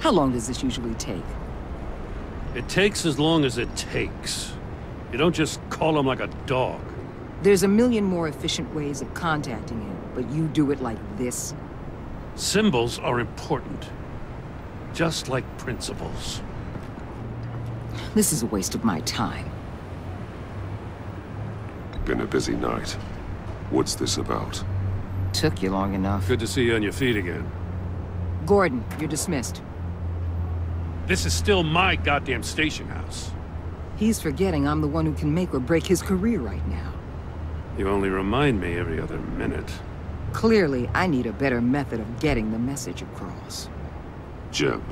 How long does this usually take? It takes as long as it takes. You don't just call him like a dog. There's a million more efficient ways of contacting him, but you do it like this? Symbols are important. Just like principles. This is a waste of my time. Been a busy night. What's this about? Took you long enough. Good to see you on your feet again. Gordon, you're dismissed. This is still my goddamn station house. He's forgetting I'm the one who can make or break his career right now. You only remind me every other minute. Clearly, I need a better method of getting the message across. Jim,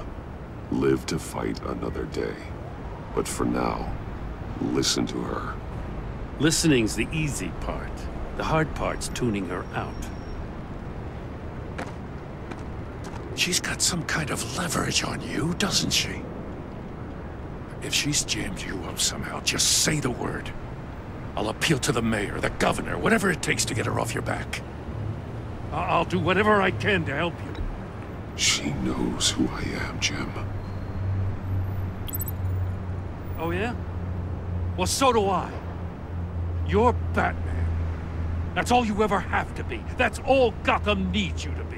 live to fight another day. But for now, listen to her. Listening's the easy part. The hard part's tuning her out. She's got some kind of leverage on you, doesn't she? If she's jammed you up somehow, just say the word. I'll appeal to the mayor, the governor, whatever it takes to get her off your back. I'll do whatever I can to help you. She knows who I am, Jim. Oh yeah? Well, so do I. You're Batman. That's all you ever have to be. That's all Gotham needs you to be.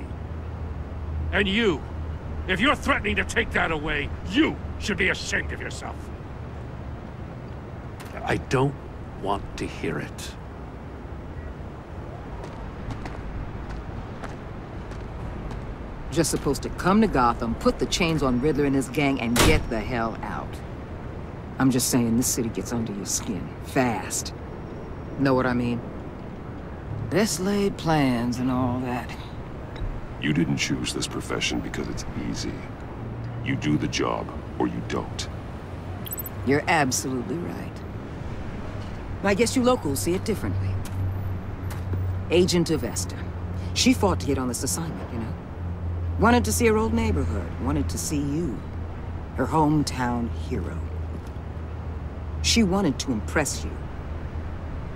And you, if you're threatening to take that away, you should be ashamed of yourself. I don't want to hear it. Just supposed to come to Gotham, put the chains on Riddler and his gang, and get the hell out. I'm just saying, this city gets under your skin. Fast. Know what I mean? Best laid plans and all that. You didn't choose this profession because it's easy. You do the job, or you don't. You're absolutely right. I guess you locals see it differently. Agent of Esther. She fought to get on this assignment, you know? Wanted to see her old neighborhood. Wanted to see you. Her hometown hero. She wanted to impress you.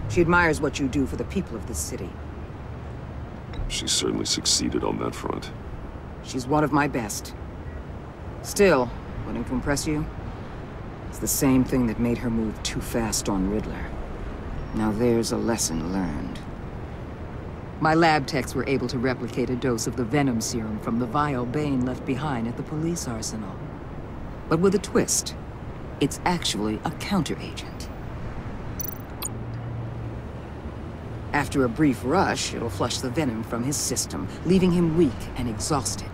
She admires what you do for the people of this city. She certainly succeeded on that front. She's one of my best. Still, wanting to impress you? It's the same thing that made her move too fast on Riddler. Now there's a lesson learned. My lab techs were able to replicate a dose of the venom serum from the vial Bane left behind at the police arsenal. But with a twist. It's actually a counteragent. After a brief rush, it'll flush the venom from his system, leaving him weak and exhausted.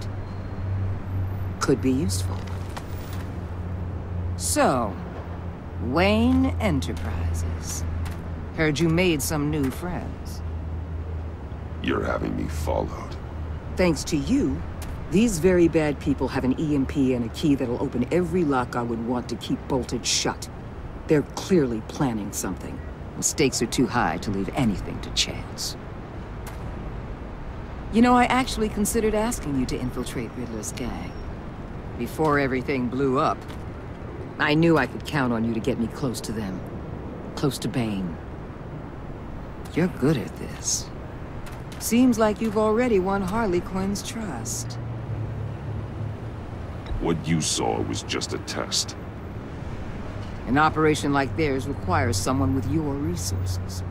Could be useful. So, Wayne Enterprises. Heard you made some new friends. You're having me followed. Thanks to you, these very bad people have an EMP and a key that'll open every lock I would want to keep bolted shut. They're clearly planning something. The stakes are too high to leave anything to chance. You know, I actually considered asking you to infiltrate Riddler's gang. Before everything blew up. I knew I could count on you to get me close to them. Close to Bane. You're good at this. Seems like you've already won Harley Quinn's trust. What you saw was just a test. An operation like theirs requires someone with your resources.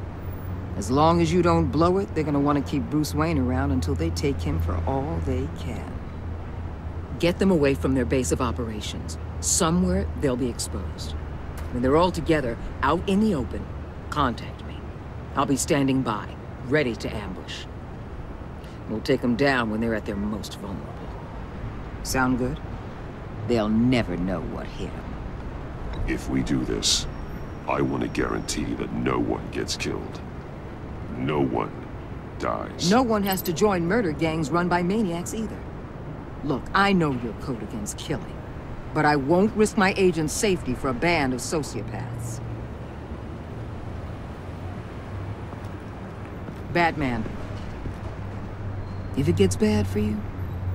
As long as you don't blow it, they're gonna want to keep Bruce Wayne around until they take him for all they can. Get them away from their base of operations. Somewhere they'll be exposed. When they're all together, out in the open, contact me. I'll be standing by, ready to ambush. We'll take them down when they're at their most vulnerable. Sound good? They'll never know what hit them. If we do this, I want to guarantee that no one gets killed. No one dies. No one has to join murder gangs run by maniacs either. Look, I know your code against killing, but I won't risk my agent's safety for a band of sociopaths. Batman. If it gets bad for you,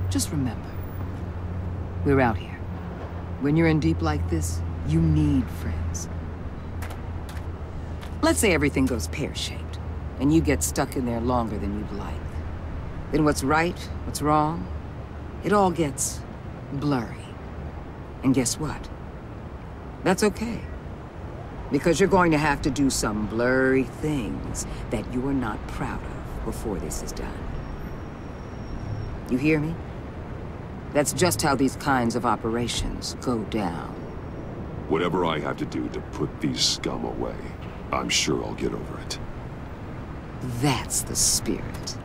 just remember, we're out here. When you're in deep like this, you need friends. Let's say everything goes pear-shaped, and you get stuck in there longer than you'd like. Then what's right, what's wrong, it all gets blurry. And guess what? That's okay. Because you're going to have to do some blurry things that you are not proud of before this is done. You hear me? That's just how these kinds of operations go down. Whatever I have to do to put these scum away, I'm sure I'll get over it. That's the spirit.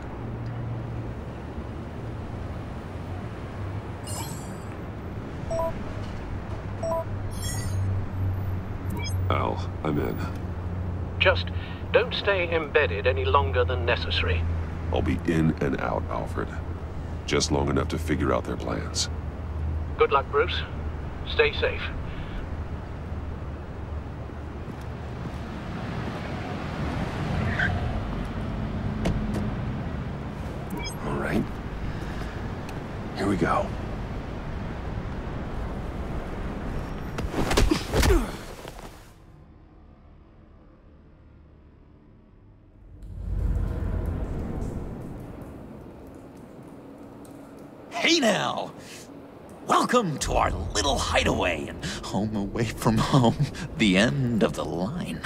Al, I'm in. Just don't stay embedded any longer than necessary. I'll be in and out, Alfred. Just long enough to figure out their plans. Good luck, Bruce. Stay safe. All right. Here we go. Hey now! Welcome to our little hideaway and home away from home, the end of the line.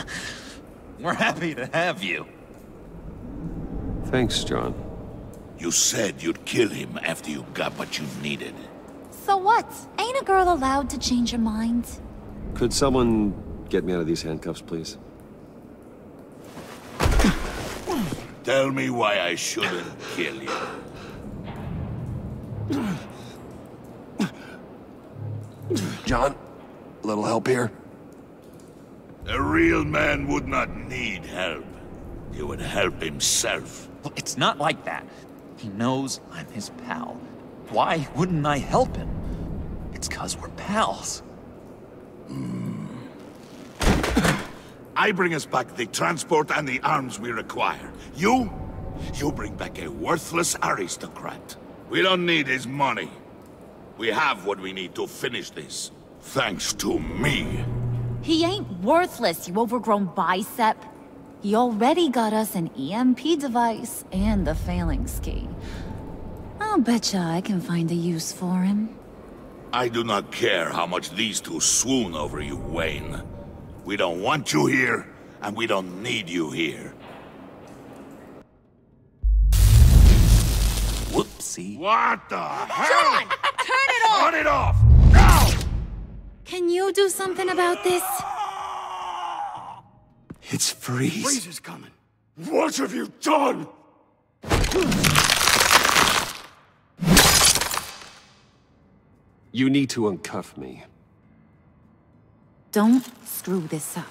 We're happy to have you. Thanks, John. You said you'd kill him after you got what you needed. So what? Ain't a girl allowed to change her mind? Could someone get me out of these handcuffs, please? Tell me why I shouldn't kill you. John, a little help here? A real man would not need help. He would help himself. Well, it's not like that. He knows I'm his pal. Why wouldn't I help him? It's 'cause we're pals. I bring us back the transport and the arms we require. You bring back a worthless aristocrat. We don't need his money. We have what we need to finish this. Thanks to me. He ain't worthless, you overgrown bicep. He already got us an EMP device and the phalanx key. I'll betcha I can find a use for him. I do not care how much these two swoon over you, Wayne. We don't want you here, and we don't need you here. Whoopsie. What the hell? John! Turn it off! Turn it off! Now! Can you do something about this? It's Freeze. Freeze is coming. What have you done? You need to uncuff me. Don't screw this up.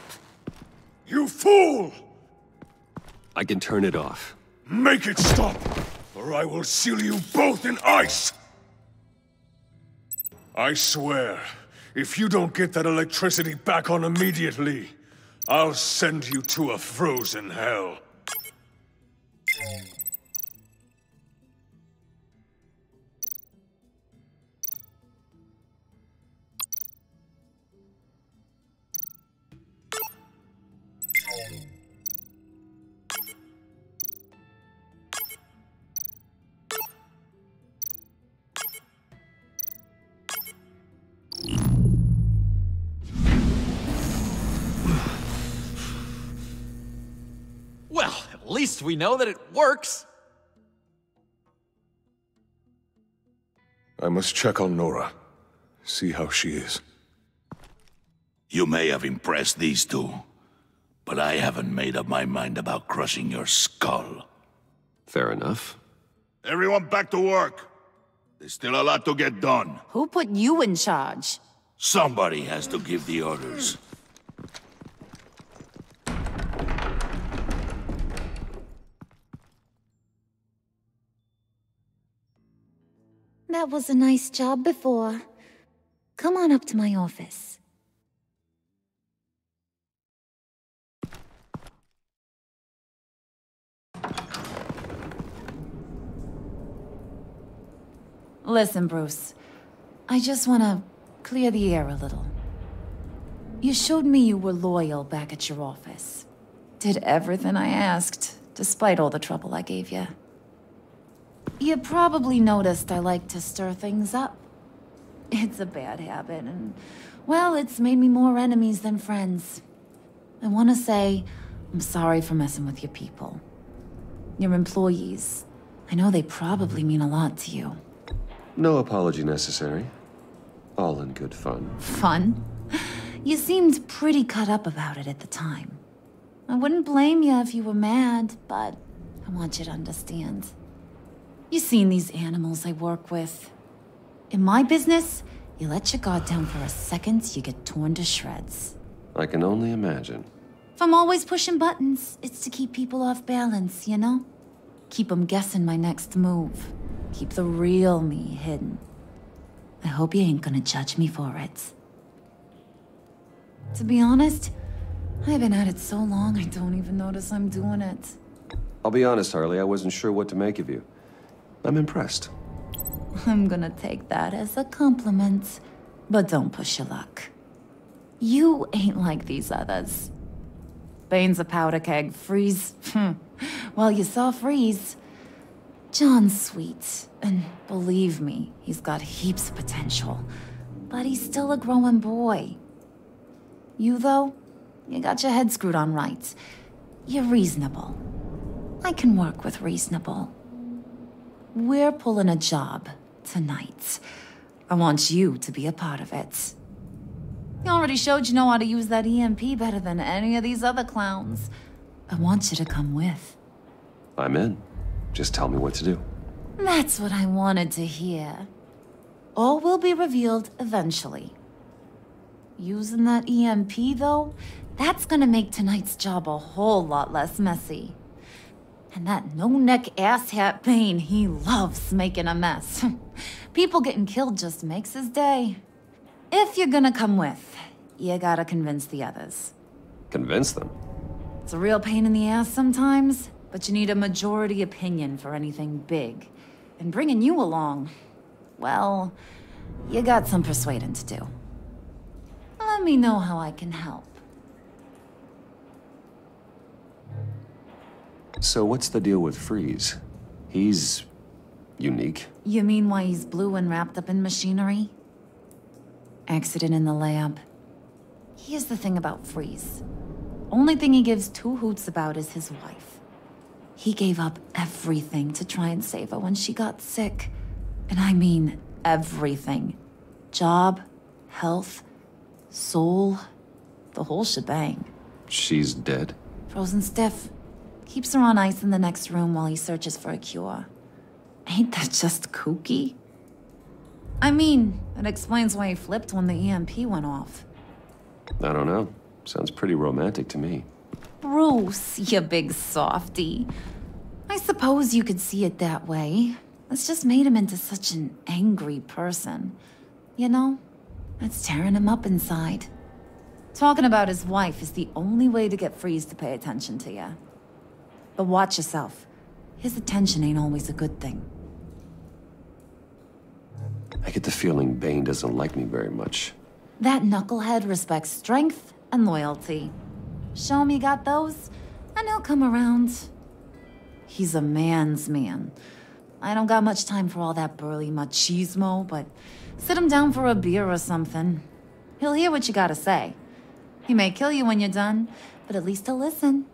You fool! I can turn it off. Make it stop, or I will seal you both in ice! I swear, if you don't get that electricity back on immediately, I'll send you to a frozen hell. Well, at least we know that it works. I must check on Nora. See how she is. You may have impressed these two, but I haven't made up my mind about crushing your skull. Fair enough. Everyone back to work. There's still a lot to get done. Who put you in charge? Somebody has to give the orders. That was a nice job before. Come on up to my office. Listen, Bruce. I just want to clear the air a little. You showed me you were loyal back at your office. Did everything I asked, despite all the trouble I gave you. You probably noticed I like to stir things up. It's a bad habit, and, well, it's made me more enemies than friends. I want to say, I'm sorry for messing with your people. Your employees. I know they probably mean a lot to you. No apology necessary. All in good fun. Fun? You seemed pretty cut up about it at the time. I wouldn't blame you if you were mad, but I want you to understand. You've seen these animals I work with. In my business, you let your guard down for a second, you get torn to shreds. I can only imagine. If I'm always pushing buttons, it's to keep people off balance, you know? Keep them guessing my next move. Keep the real me hidden. I hope you ain't gonna judge me for it. To be honest, I've been at it so long I don't even notice I'm doing it. I'll be honest, Harley, I wasn't sure what to make of you. I'm impressed. I'm gonna take that as a compliment, but don't push your luck. You ain't like these others. Bane's a powder keg, Freeze. Well, you saw Freeze. John's sweet, and believe me, he's got heaps of potential. But he's still a growing boy. You, though, you got your head screwed on right. You're reasonable. I can work with reasonable. We're pulling a job tonight. I want you to be a part of it. You already showed you know how to use that EMP better than any of these other clowns. I want you to come with. I'm in. Just tell me what to do. That's what I wanted to hear. All will be revealed eventually. Using that EMP, though, that's gonna make tonight's job a whole lot less messy. And that no-neck asshat Bane, he loves making a mess. People getting killed just makes his day. If you're gonna come with, you gotta convince the others. Convince them? It's a real pain in the ass sometimes, but you need a majority opinion for anything big. And bringing you along, well, you got some persuading to do. Let me know how I can help. So what's the deal with Freeze? He's unique. You mean why he's blue and wrapped up in machinery? Accident in the lab. Here's the thing about Freeze. Only thing he gives two hoots about is his wife. He gave up everything to try and save her when she got sick. And I mean everything. Job, health, soul, the whole shebang. She's dead? Frozen stiff. Keeps her on ice in the next room while he searches for a cure. Ain't that just kooky? I mean, it explains why he flipped when the EMP went off. I don't know. Sounds pretty romantic to me. Bruce, you big softy. I suppose you could see it that way. It's just made him into such an angry person. You know? It's tearing him up inside. Talking about his wife is the only way to get Freeze to pay attention to you. But watch yourself. His attention ain't always a good thing. I get the feeling Bane doesn't like me very much. That knucklehead respects strength and loyalty. Show him you got those, and he'll come around. He's a man's man. I don't got much time for all that burly machismo, but sit him down for a beer or something. He'll hear what you gotta say. He may kill you when you're done, but at least he'll listen.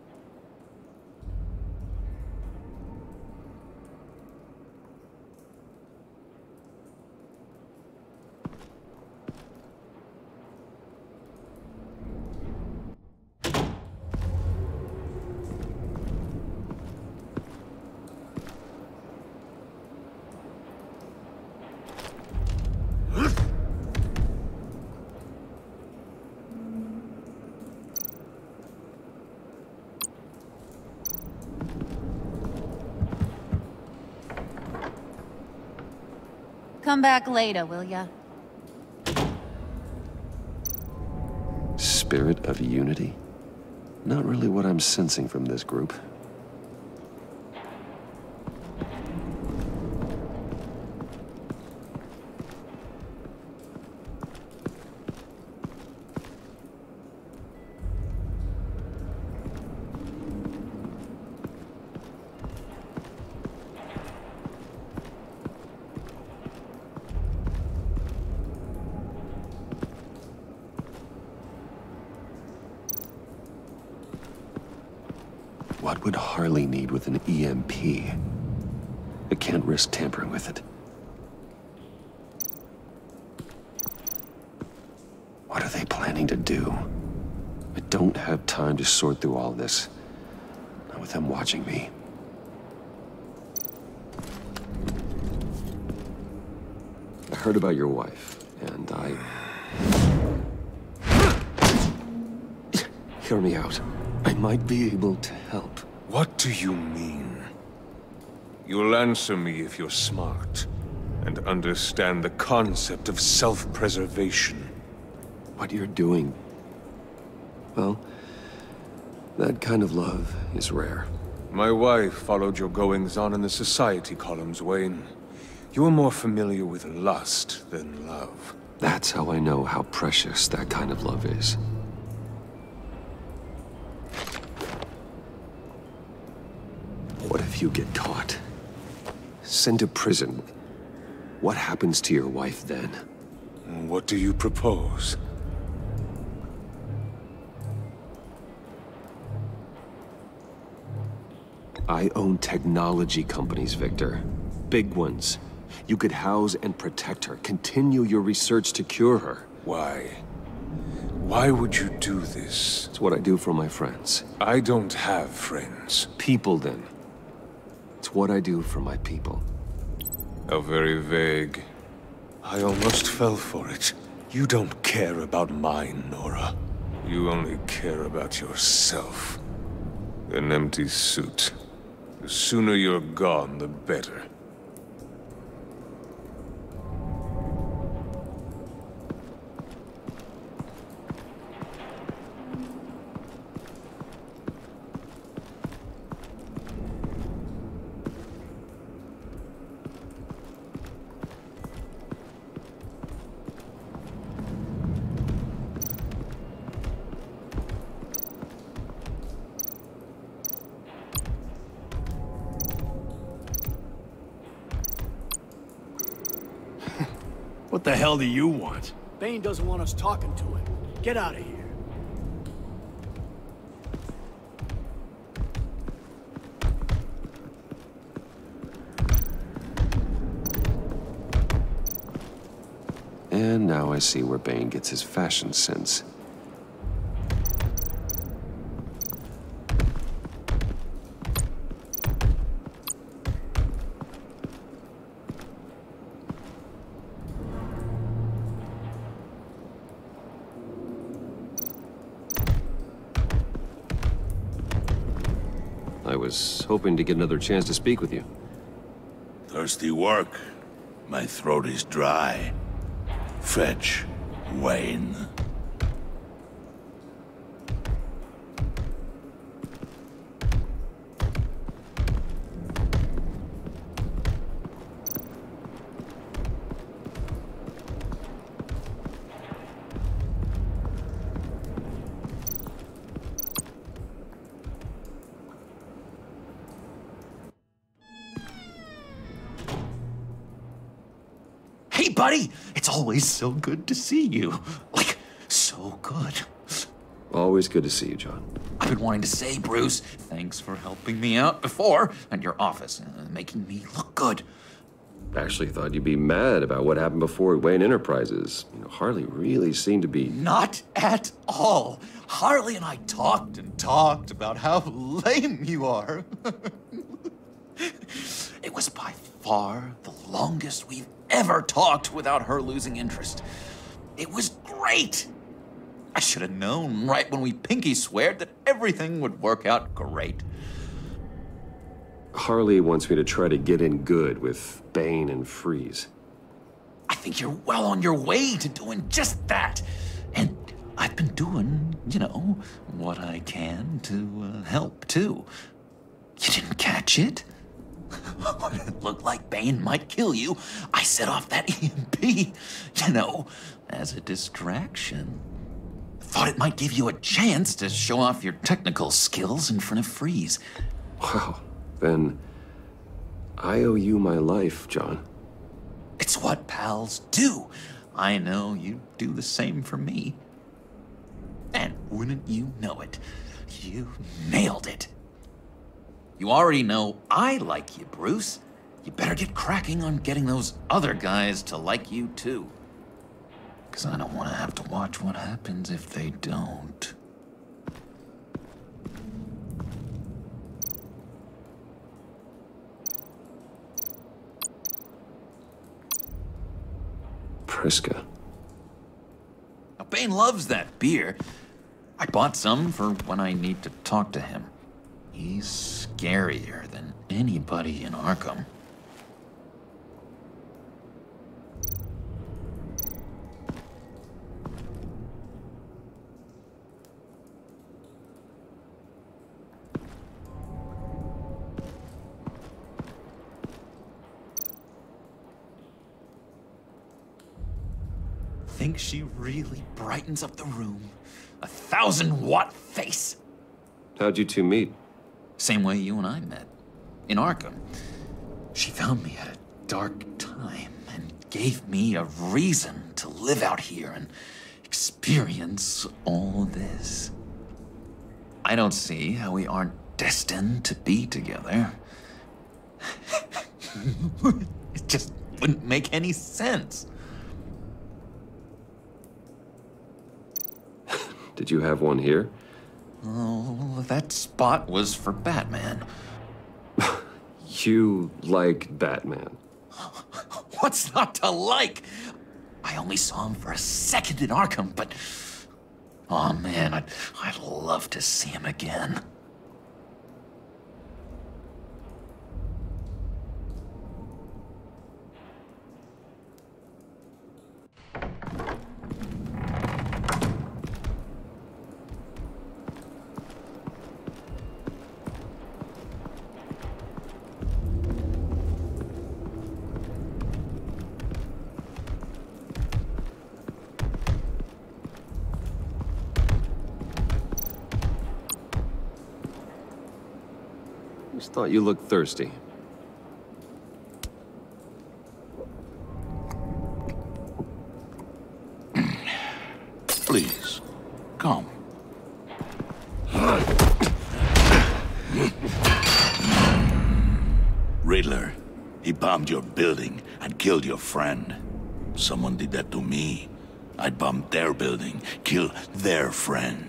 Come back later, will ya? Spirit of unity? Not really what I'm sensing from this group. What would Harley need with an EMP? I can't risk tampering with it. What are they planning to do? I don't have time to sort through all this. Not with them watching me. I heard about your wife, and Hear me out. I might be able to help. What do you mean? You'll answer me if you're smart and understand the concept of self-preservation. What you're doing, well, that kind of love is rare. My wife followed your goings-on in the society columns, Wayne. You're more familiar with lust than love. That's how I know how precious that kind of love is. What if you get caught? Sent to prison? What happens to your wife then? What do you propose? I own technology companies, Victor. Big ones. You could house and protect her. Continue your research to cure her. Why? Why would you do this? It's what I do for my friends. I don't have friends. People, then. It's what I do for my people. How very vague. I almost fell for it. You don't care about mine, Nora. You only care about yourself. An empty suit. The sooner you're gone, the better. What the hell do you want? Bane doesn't want us talking to him. Get out of here. And now I see where Bane gets his fashion sense. I was hoping to get another chance to speak with you. Thirsty work? My throat is dry. Fetch, Wayne. Hey, buddy! It's always so good to see you. Like, so good. Always good to see you, John. I've been wanting to say, Bruce, thanks for helping me out before at your office, making me look good. Actually thought you'd be mad about what happened before Wayne Enterprises. You know, Harley really seemed to be... Not at all. Harley and I talked and talked about how lame you are. It was by far the longest we've ever talked without her losing interest. It was great. I should have known right when we pinky sweared that everything would work out great. Harley wants me to try to get in good with Bane and Freeze. I think you're well on your way to doing just that. And I've been doing, you know, what I can to help, too. You didn't catch it? When it looked like Bane might kill you, I set off that EMP, you know, as a distraction. Thought it might give you a chance to show off your technical skills in front of Freeze. Wow, then I owe you my life, John. It's what pals do. I know you do the same for me. And wouldn't you know it, you nailed it. You already know I like you, Bruce. You better get cracking on getting those other guys to like you, too. 'Cause I don't want to have to watch what happens if they don't. Priska. Now, Bane loves that beer. I bought some for when I need to talk to him. He's scarier than anybody in Arkham. Think she really brightens up the room? 1,000-watt face! How'd you two meet? Same way you and I met. In Arkham. She found me at a dark time and gave me a reason to live out here and experience all this. I don't see how we aren't destined to be together. It just wouldn't make any sense. Did you have one here? Oh, that spot was for Batman. You like Batman? What's not to like? I only saw him for a second in Arkham, but... oh man, I'd love to see him again. Just thought you looked thirsty. Please, come. Riddler, he bombed your building and killed your friend. Someone did that to me. I'd bomb their building, kill their friend.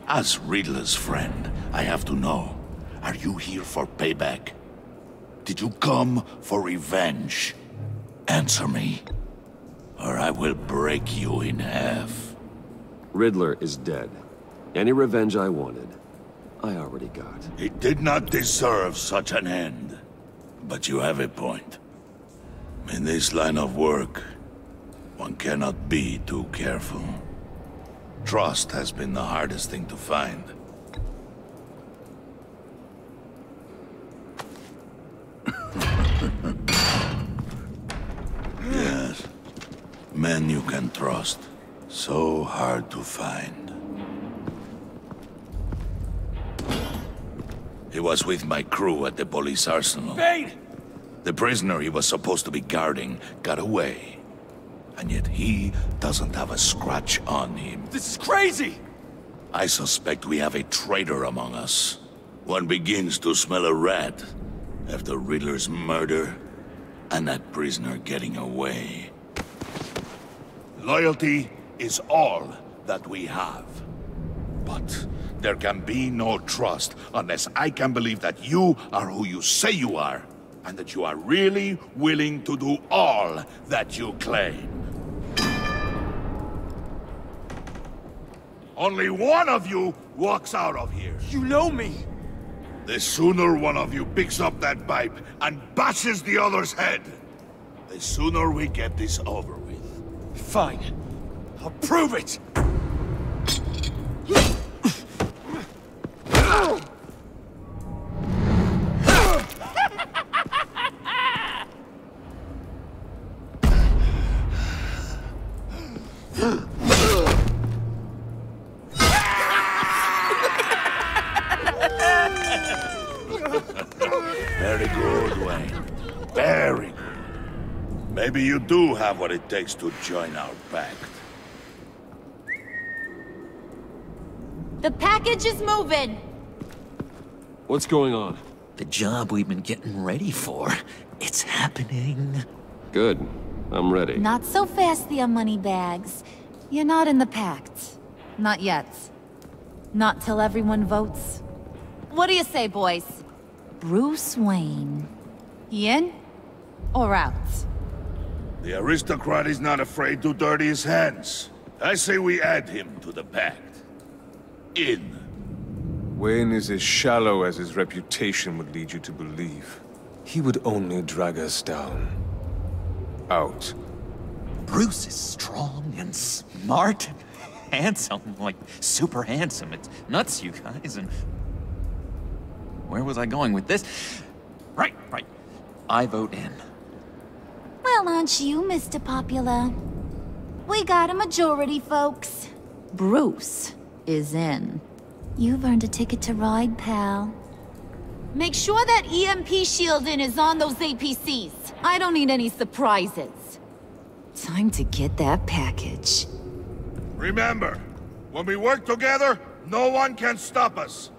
As Riddler's friend, I have to know. Are you here for payback? Did you come for revenge? Answer me, or I will break you in half. Riddler is dead. Any revenge I wanted, I already got. He did not deserve such an end. But you have a point. In this line of work, one cannot be too careful. Trust has been the hardest thing to find. Yes. Men you can trust. So hard to find. He was with my crew at the police arsenal. Bane! The prisoner he was supposed to be guarding got away. And yet he doesn't have a scratch on him. This is crazy! I suspect we have a traitor among us. One begins to smell a rat after Riddler's murder and that prisoner getting away. Loyalty is all that we have. But there can be no trust unless I can believe that you are who you say you are, and that you are really willing to do all that you claim. Only one of you walks out of here. You know me! The sooner one of you picks up that pipe and bashes the other's head, the sooner we get this over with. Fine. I'll prove it! Very good, Wayne. Very good. Maybe you do have what it takes to join our pact. The package is moving! What's going on? The job we've been getting ready for. It's happening. Good. I'm ready. Not so fast there, moneybags. You're not in the Pact. Not yet. Not till everyone votes. What do you say, boys? Bruce Wayne. He in? Or out? The aristocrat is not afraid to dirty his hands. I say we add him to the Pact. In. Wayne is as shallow as his reputation would lead you to believe. He would only drag us down. Out. Bruce is strong and smart and handsome, like super handsome. It's nuts, you guys, and... Where was I going with this? Right. I vote in. Well, aren't you, Mr. Popular? We got a majority, folks. Bruce is in. You've earned a ticket to ride, pal. Make sure that EMP shielding is on those APCs. I don't need any surprises. Time to get that package. Remember, when we work together, no one can stop us.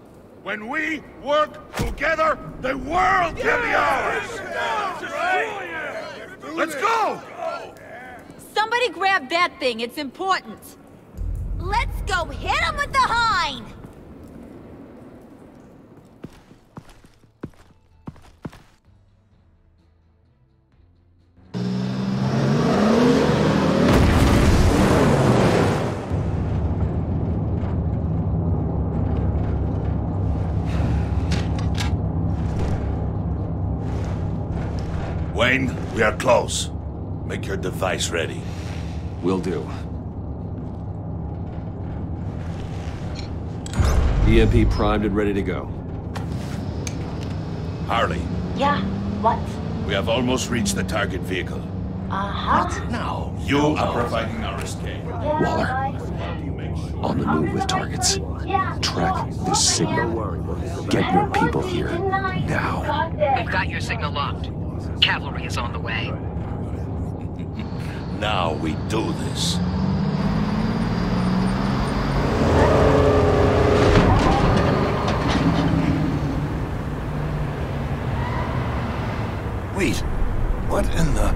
When we work together, the world can be ours! Let's go! Somebody grab that thing, it's important. Let's go hit him with the hind! Wayne, we are close. Make your device ready. Will do. EMP primed and ready to go. Harley. Yeah, what? We have almost reached the target vehicle. Uh-huh. No. You are providing our escape. Waller. On the move with targets. Track this signal. Get your people here. Now. We've got your signal locked. Cavalry is on the way. Now we do this. Wait, what in the...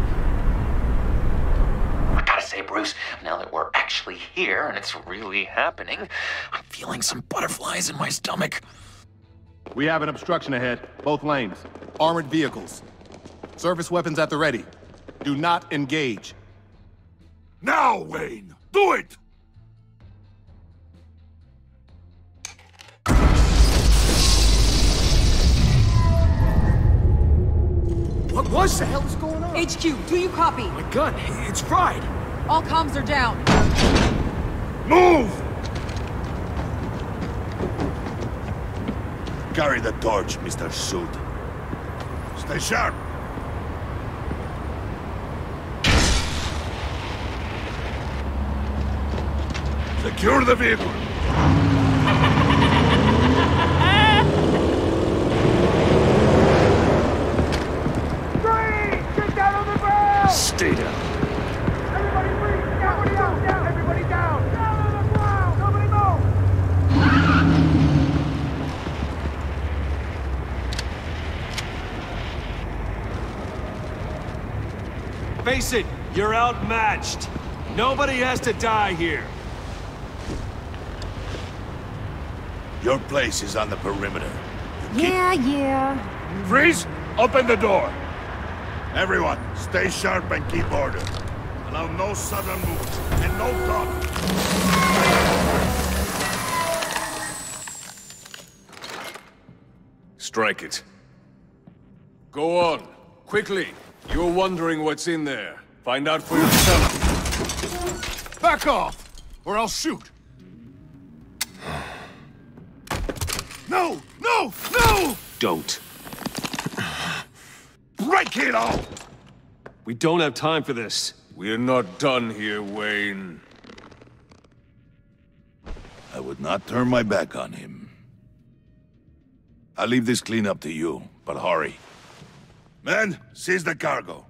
I gotta say, Bruce, now that we're actually here and it's really happening, I'm feeling some butterflies in my stomach. We have an obstruction ahead, both lanes. Armored vehicles. Service weapons at the ready. Do not engage. Now, Wayne! Do it! What the hell is going on? HQ, do you copy? My gun, it's fried. All comms are down. Move! Carry the torch, Mr. Suit. Stay sharp. Secure the vehicle. Get down on the ground! Stay down. Everybody breathe! Everybody down! Everybody down! Down on the ground! Nobody move! Face it, you're outmatched. Nobody has to die here. Your place is on the perimeter. Yeah. Freeze! Open the door! Everyone, stay sharp and keep order. Allow no sudden moves, and no talk. Strike it. Go on. Quickly. You're wondering what's in there. Find out for yourself. Back off, or I'll shoot. No! No! No! Don't. Break it all! We don't have time for this. We're not done here, Wayne. I would not turn my back on him. I'll leave this cleanup to you, but hurry. Men, seize the cargo.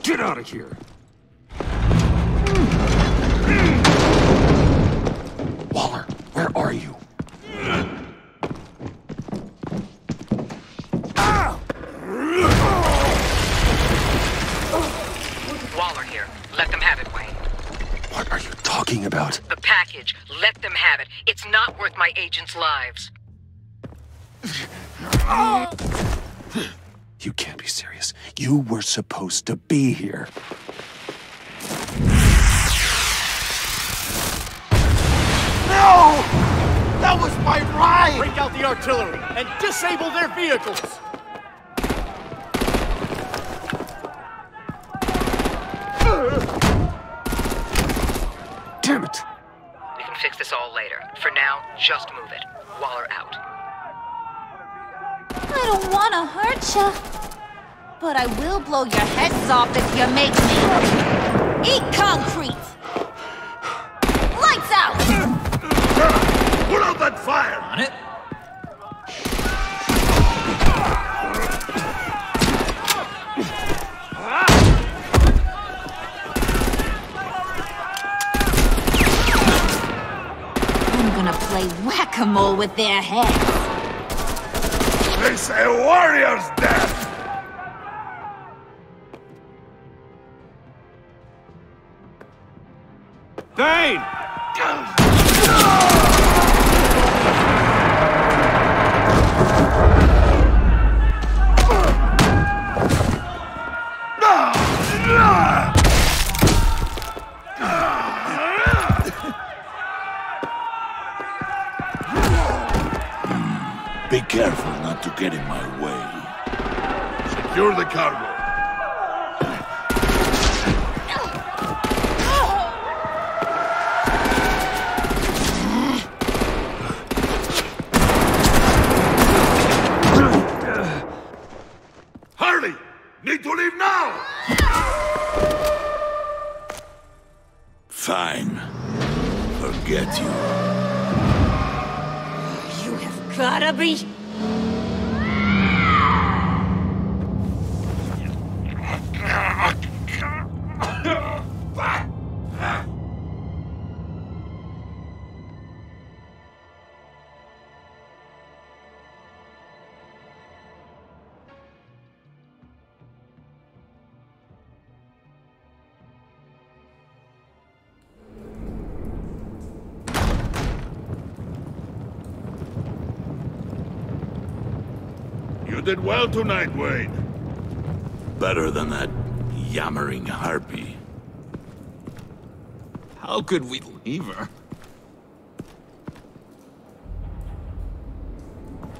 Get out of here. Waller, where are you? Let them have it, Wayne. What are you talking about? The package. Let them have it. It's not worth my agents' lives. You can't be serious. You were supposed to be here. No! That was my ride! Break out the artillery and disable their vehicles! Damn it! We can fix this all later. For now, just move it. Waller out. I don't want to hurt ya, but I will blow your heads off if you make me. Eat concrete! Lights out! Put out that fire! On it. I'm gonna play whack-a-mole with their heads. It's a warrior's death! Thane! Be careful not to get in my way. Secure the cargo. Hurry! Need to leave now! Fine. Forget you. You have gotta be... You did well tonight, Wayne. Better than that yammering harpy. How could we leave her?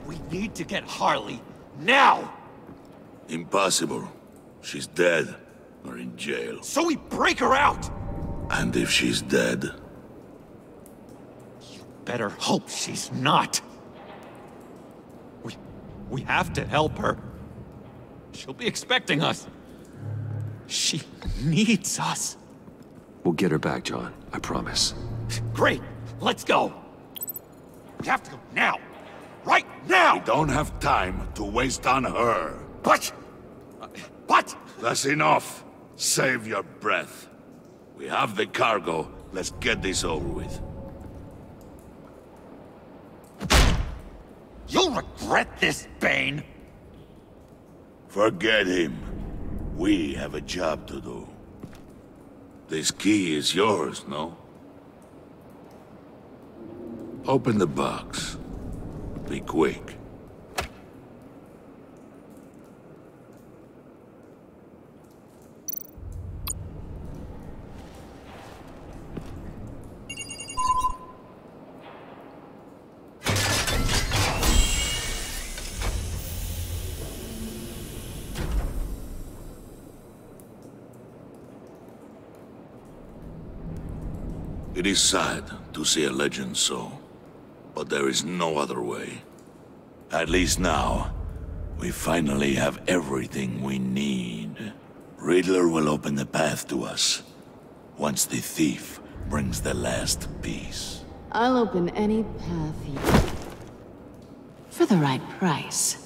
We need to get Harley, now! Impossible. She's dead, or in jail. So we break her out! And if she's dead? Better hope she's not. We have to help her. She'll be expecting us. She needs us. We'll get her back, John. I promise. Great! Let's go! We have to go now! Right now! We don't have time to waste on her. But... What? That's enough. Save your breath. We have the cargo. Let's get this over with. You'll regret this, Bane! Forget him. We have a job to do. This key is yours, no? Open the box. Be quick. It is sad to see a legend so, but there is no other way. At least now, we finally have everything we need. Riddler will open the path to us, once the thief brings the last piece. I'll open any path you... for the right price.